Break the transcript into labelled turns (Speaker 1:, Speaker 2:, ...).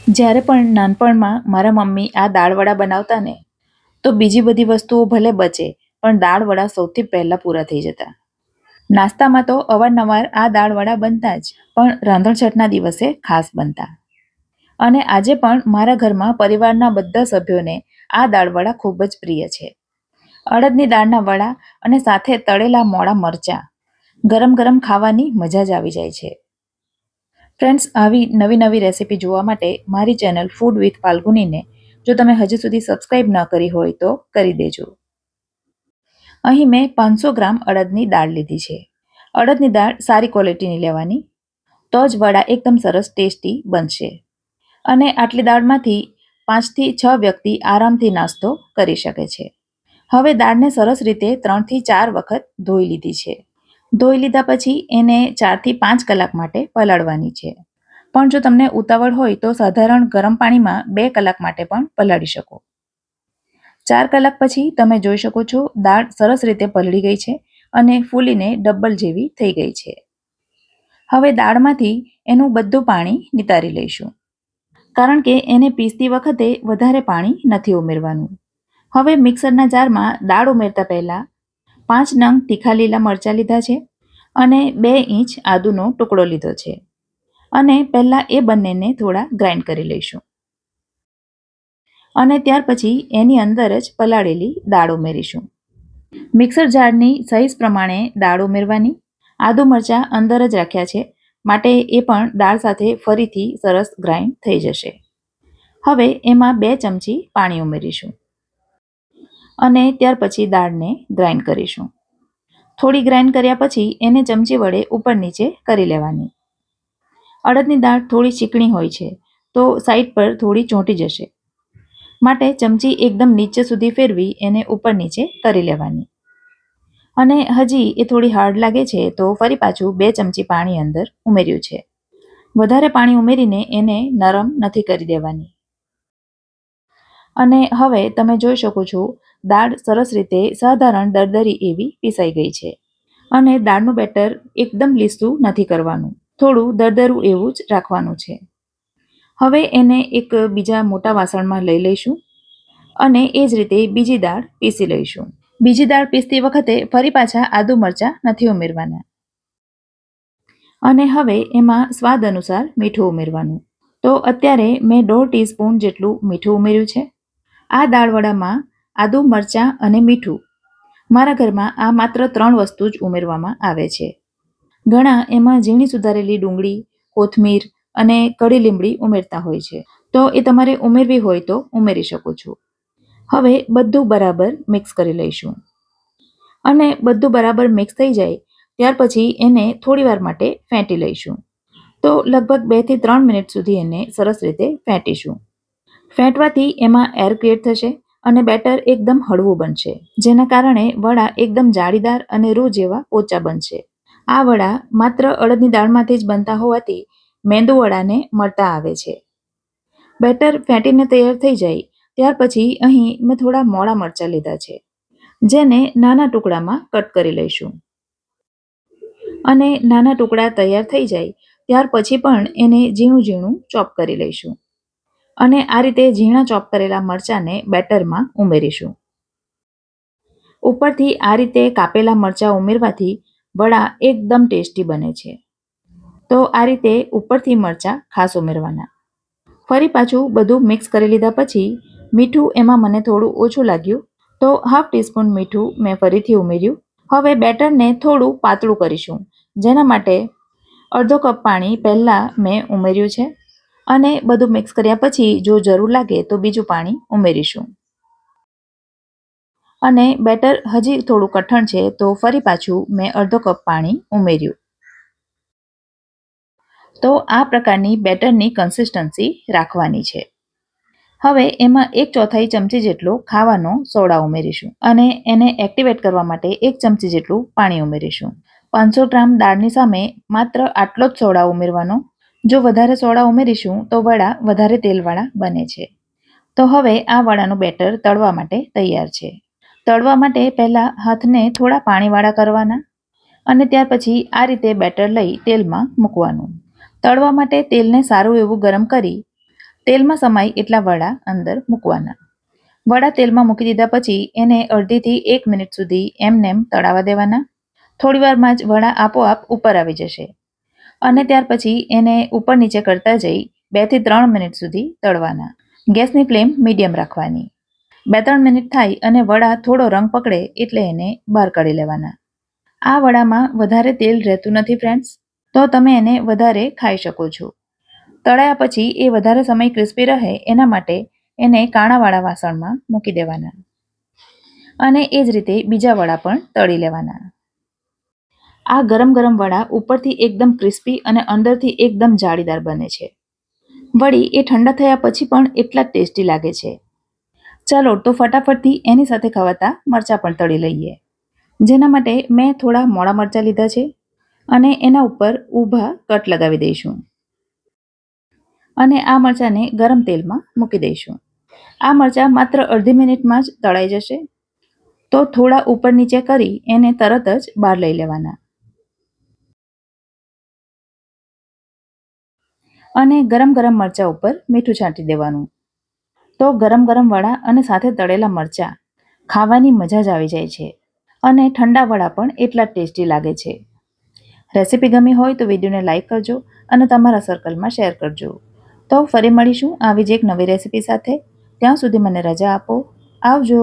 Speaker 1: જ્યારે પણ નાનપણમાં મારા મમ્મી આ દાળવડા બનાવતા ને તો બીજી બધી વસ્તુઓ ભલે બચે પણ દાળવડા સૌથી પહેલાં પૂરા થઈ જતા. નાસ્તામાં તો અવારનવાર આ દાળવડા બનતા જ, પણ રાંધણછઠના દિવસે ખાસ બનતા. અને આજે પણ મારા ઘરમાં પરિવારના બધા સભ્યોને આ દાળવડા ખૂબ જ પ્રિય છે. અડદની દાળના વડા અને સાથે તળેલા મોળા મરચાં ગરમ ગરમ ખાવાની મજા જ આવી જાય છે. ફ્રેન્ડ્સ, આવી નવી નવી રેસિપી જોવા માટે મારી ચેનલ ફૂડ વિથ ફાલ્ગુનીને જો તમે હજી સુધી સબસ્ક્રાઇબ ન કરી હોય તો કરી દેજો. અહીં મેં 500 ગ્રામ અડદની દાળ લીધી છે. અડદની દાળ સારી ક્વોલિટીની લેવાની, તો જ વડા એકદમ સરસ ટેસ્ટી બનશે. અને આટલી દાળમાંથી 5 થી 6 વ્યક્તિ આરામથી નાસ્તો કરી શકે છે. હવે દાળને સરસ રીતે 3 થી 4 વખત ધોઈ લીધી છે. ધોઈ લીધા પછી એને 4 થી 5 કલાક માટે પલાળવાની છે. પણ જો તમને ઉતાવળ હોય તો સાધારણ ગરમ પાણીમાં 2 કલાક માટે પણ પલાળી શકો. 4 કલાક પછી તમે જોઈ શકો છો દાળ સરસ રીતે પલળી ગઈ છે અને ફૂલીને ડબ્બલ જેવી થઈ ગઈ છે. હવે દાળમાંથી એનું બધું પાણી નિતારી લઈશું, કારણ કે એને પીસતી વખતે વધારે પાણી નથી ઉમેરવાનું. હવે મિક્સરના જારમાં દાળ ઉમેરતા પહેલાં 5 નંગ તીખા લીલા મરચાં લીધા છે અને 2 ઇંચ આદુનો ટુકડો લીધો છે. અને પહેલાં એ બંનેને થોડા ગ્રાઇન્ડ કરી લઈશું. અને ત્યાર પછી એની અંદર જ પલાળેલી દાળ ઉમેરીશું. મિક્સર જારની સાઇઝ પ્રમાણે દાળ ઉમેરવાની. આદુ મરચાં અંદર જ રાખ્યા છે માટે એ પણ દાળ સાથે ફરીથી સરસ ગ્રાઇન્ડ થઈ જશે. હવે એમાં 2 ચમચી પાણી ઉમેરીશું અને ત્યાર પછી દાળને ગ્રાઇન્ડ કરીશું. થોડી ગ્રાઇન્ડ કર્યા પછી એને ચમચી વડે ઉપર નીચે કરી લેવાની. અડદની દાળ થોડી ચીકણી હોય છે તો સાઈડ પર થોડી ચોંટી જશે, માટે ચમચી એકદમ નીચે સુધી ફેરવી એને ઉપર નીચે કરી લેવાની. અને હજી એ થોડી હાર્ડ લાગે છે તો ફરી પાછું 2 ચમચી પાણી અંદર ઉમેર્યું છે. વધારે પાણી ઉમેરીને એને નરમ નથી કરી દેવાની. અને હવે તમે જોઈ શકો છો દાળ સરસ રીતે સાધારણ દરદરી એવી પીસાઈ ગઈ છે. અને દાળનું બેટર એકદમ લીસું નથી કરવાનું, થોડું દરદરું એવું જ રાખવાનું છે. હવે એને એક બીજા મોટા વાસણમાં લઈ લઈશું અને એ જ રીતે બીજી દાળ પીસી લઈશું. બીજી દાળ પીસતી વખતે ફરી પાછા આદુ મરચાં નથી ઉમેરવાના. અને હવે એમાં સ્વાદ અનુસાર મીઠું ઉમેરવાનું. તો અત્યારે મેં 1.5 ટીસ્પૂન જેટલું મીઠું ઉમેર્યું છે. આ દાળવડામાં આદુ મરચાં અને મીઠું, મારા ઘરમાં આ માત્ર 3 વસ્તુ જ ઉમેરવામાં આવે છે. ઘણા એમાં ઝીણી સુધારેલી ડુંગળી, કોથમીર અને કડી લીમડી ઉમેરતા હોય છે, તો એ તમારે ઉમેરવી હોય તો ઉમેરી શકો છો. હવે બધું બરાબર મિક્સ કરી લઈશું. અને બધું બરાબર મિક્સ થઈ જાય ત્યાર પછી એને થોડી વાર માટે ફેંટી લઈશું. તો લગભગ 2 થી 3 મિનિટ સુધી એને સરસ રીતે ફેંટીશું. ફેંટવાથી એમાં એર ક્રિએટ થશે અને બેટર એકદમ હળવું બનશે, જેના કારણે વડા એકદમ જાળીદાર અને રૂ જેવા પોચા બનશે. આ વડા માત્ર અડદની દાળમાંથી જ બનતા હોવાથી મેંદુ વડાને મળતા આવે છે. બેટર ફેંટીને તૈયાર થઈ જાય ત્યાર પછી અહીં મેં થોડા મોળા મરચાં લીધા છે, જેને નાના ટુકડામાં કટ કરી લઈશું. અને નાના ટુકડા તૈયાર થઈ જાય ત્યાર પછી પણ એને ઝીણું ઝીણું ચોપ કરી લઈશું. અને આ રીતે ઝીણા ચોપ કરેલા મરચાંને બેટરમાં ઉમેરીશું. ઉપરથી આ રીતે કાપેલા મરચાં ઉમેરવાથી વડા એકદમ ટેસ્ટી બને છે. તો આ રીતે ઉપરથી મરચાં ખાસ ઉમેરવાના. ફરી પાછું બધું મિક્સ કરી લીધા પછી મીઠું એમાં મને થોડું ઓછું લાગ્યું તો 1/2 ટીસ્પૂન મીઠું મેં ફરીથી ઉમેર્યું. હવે બેટરને થોડું પાતળું કરીશું, જેના માટે અડધો કપ પાણી પહેલાં મેં ઉમેર્યું છે. અને બધું મિક્સ કર્યા પછી જો જરૂર લાગે તો બીજું પાણી ઉમેરીશું. અને બેટર હજી થોડું કઠણ છે તો ફરી પાછું મેં અડધો કપ પાણી ઉમેર્યું. તો આ પ્રકારની બેટરની કન્સિસ્ટન્સી રાખવાની છે. હવે એમાં 1/4 ચમચી જેટલો ખાવાનો સોડા ઉમેરીશું અને એને એક્ટિવેટ કરવા માટે 1 ચમચી જેટલું પાણી ઉમેરીશું. 500 ગ્રામ દાળની સામે માત્ર આટલો જ સોડા ઉમેરવાનો. જો વધારે સોડા ઉમેરીશું તો વડા વધારે તેલવાળા બને છે. તો હવે આ વડાનું બેટર તળવા માટે તૈયાર છે. તળવા માટે પહેલાં હાથને થોડા પાણીવાળા કરવાના અને ત્યાર પછી આ રીતે બેટર લઈ તેલમાં મૂકવાનું. તળવા માટે તેલને સારું એવું ગરમ કરી તેલમાં સમાય એટલા વડા અંદર મૂકવાના. વડા તેલમાં મૂકી દીધા પછી એને અડધીથી 1 મિનિટ સુધી એમનેમ તળાવા દેવાના. થોડીવારમાં જ વડા આપોઆપ ઉપર આવી જશે અને ત્યાર પછી એને ઉપર નીચે કરતા જઈ 2 થી 3 મિનિટ સુધી તળવાના. ગેસની ફ્લેમ મીડિયમ રાખવાની. 2-3 મિનિટ થાય અને વડા થોડો રંગ પકડે એટલે એને બહાર કાઢી લેવાના. આ વડામાં વધારે તેલ રહેતું નથી ફ્રેન્ડ્સ, તો તમે એને વધારે ખાઈ શકો છો. તળાયા પછી એ વધારે સમય ક્રિસ્પી રહે એના માટે એને કાણાવાળા વાસણમાં મૂકી દેવાના અને એ જ રીતે બીજા વડા પણ તળી લેવાના. આ ગરમ ગરમ વડા ઉપરથી એકદમ ક્રિસ્પી અને અંદરથી એકદમ જાળીદાર બને છે. વળી એ ઠંડા થયા પછી પણ એટલા ટેસ્ટી લાગે છે. ચાલો તો ફટાફટથી એની સાથે ખવાતા મરચાં પણ તળી લઈએ. જેના માટે મેં થોડા મોળા મરચાં લીધા છે અને એના ઉપર ઊભા કટ લગાવી દઈશું અને આ મરચાંને ગરમ તેલમાં મૂકી દઈશું. આ મરચાં માત્ર અડધી મિનિટમાં જ તળાઈ જશે, તો થોડા ઉપર નીચે કરી એને તરત જ બહાર લઈ લેવાના અને ગરમ ગરમ મરચાં ઉપર મીઠું છાંટી દેવાનું. તો ગરમ ગરમ વડા અને સાથે તળેલા મરચાં ખાવાની મજા જ આવી જાય છે અને ઠંડા વડા પણ એટલા ટેસ્ટી લાગે છે. રેસીપી ગમી હોય તો વિડીયોને લાઇક કરજો અને તમારા સર્કલમાં શેર કરજો. તો ફરી મળીશું આવી જ એક નવી રેસીપી સાથે. ત્યાં સુધી મને રજા આપો. આવજો.